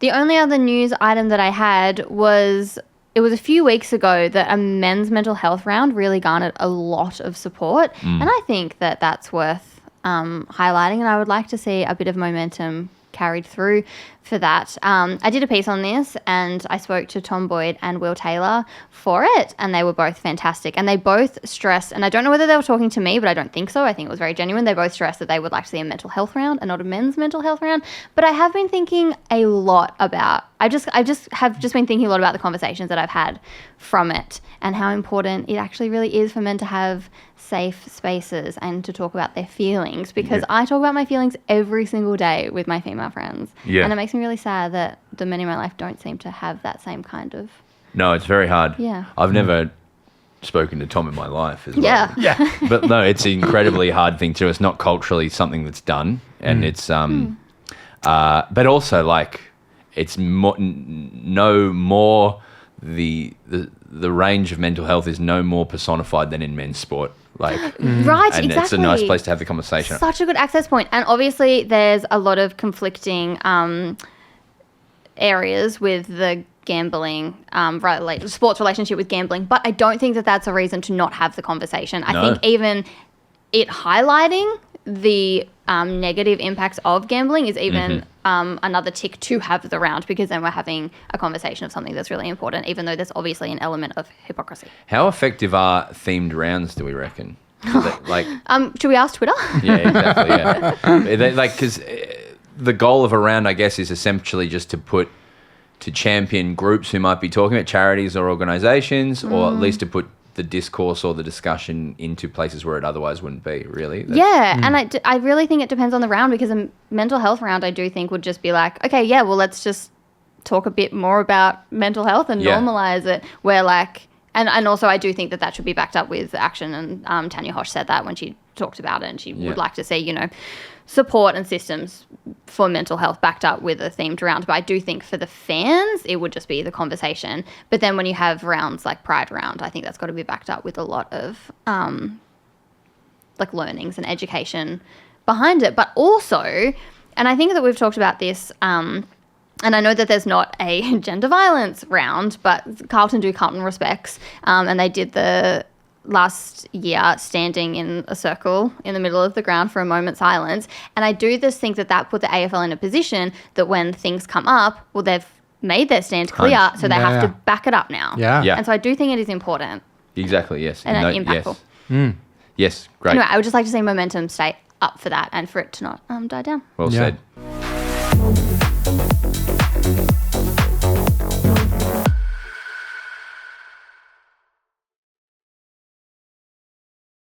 The only other news item that I had was it was a few weeks ago that a men's mental health round really garnered a lot of support. And I think that that's worth highlighting, and I would like to see a bit of momentum carried through for that. I did a piece on this, and I spoke to Tom Boyd and Will Taylor for it, and they were both fantastic. And they both stressed, and I don't know whether they were talking to me, but I don't think so. I think it was very genuine. They both stressed that they would like to see a mental health round and not a men's mental health round. But I have been thinking a lot about, I just have been thinking a lot about the conversations that I've had from it and how important it actually really is for men to have safe spaces and to talk about their feelings, because I talk about my feelings every single day with my female friends. Yeah. And it makes me really sad that the men in my life don't seem to have that same kind of... No, it's very hard. Yeah. I've never spoken to Tom in my life as well. Yeah. But no, it's an incredibly hard thing too. It's not culturally something that's done. And it's... but also, like, it's no more... The range of mental health is no more personified than in men's sport. Like, right, and exactly. It's a nice place to have the conversation. Such a good access point. And obviously there's a lot of conflicting areas with the gambling, sports relationship with gambling. But I don't think that that's a reason to not have the conversation. I think even it highlighting the negative impacts of gambling is even another tick to have the round, because then we're having a conversation of something that's really important, even though there's obviously an element of hypocrisy. How effective are themed rounds, do we reckon? Should we ask Twitter? Yeah, exactly, yeah. Because the goal of a round, I guess, is essentially just to champion groups who might be talking about charities or organisations, or at least to put the discourse or the discussion into places where it otherwise wouldn't be, really. And I really think it depends on the round, because a mental health round I do think would just be like, okay, yeah, well, let's just talk a bit more about mental health and normalise it, where like, and also I do think that should be backed up with action, and Tanya Hosh said that when she talked about it, and she would like to see, support and systems for mental health backed up with a themed round. But I do think for the fans, it would just be the conversation. But then when you have rounds like Pride Round, I think that's got to be backed up with a lot of like learnings and education behind it. But also, and I think that we've talked about this, and I know that there's not a gender violence round, but Carlton do Carlton Respects, and they did the last year standing in a circle in the middle of the ground for a moment's silence. And I do just think that put the AFL in a position that when things come up, well, they've made their stand clear, so they have to back it up now. Yeah. And so I do think it is important. Exactly, yes. And impactful. Yes, great. Anyway, I would just like to see momentum stay up for that and for it to not die down. Well said.